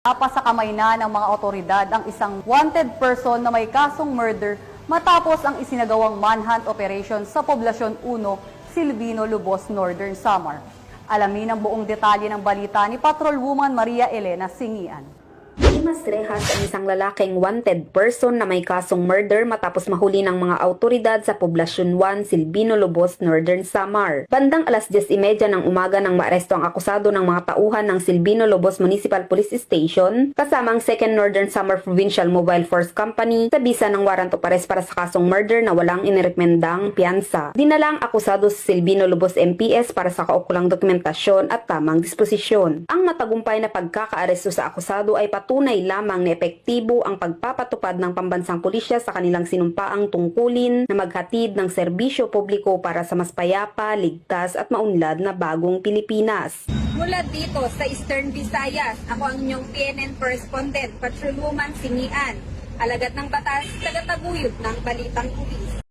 Napa sa kamay na ng mga otoridad ang isang wanted person na may kasong murder matapos ang isinagawang manhunt operation sa Poblasyon 1, Silvino, Lubos, Northern Samar. Alamin ang buong detalye ng balita ni Patrolwoman Maria Elena Singian. Dimas Rehas ang isang lalaking wanted person na may kasong murder matapos mahuli ng mga autoridad sa Poblasyon 1, Silvino, Lubos, Northern Samar. Bandang alas 10:30 ng umaga nang maaresto ang akusado ng mga tauhan ng Silvino, Lubos Municipal Police Station kasama ang 2nd Northern Samar Provincial Mobile Force Company sa bisa ng warrant of arrest para sa kasong murder na walang inirekomendang piyansa. Dinala ang akusado sa Silvino, Lubos MPS para sa kaukulang dokumentasyon at tamang disposisyon. Ang matagumpay na pagkakaaresto sa akusado ay patunay lamang na epektibo ang pagpapatupad ng pambansang pulisya sa kanilang sinumpaang tungkulin na maghatid ng serbisyo publiko para sa mas payapa, ligtas at maunlad na bagong Pilipinas. Mula dito sa Eastern Visayas, ako ang inyong PNN correspondent, Patrolwoman Singian, alagad ng batas, tagataguyod ng Balitang Pulis.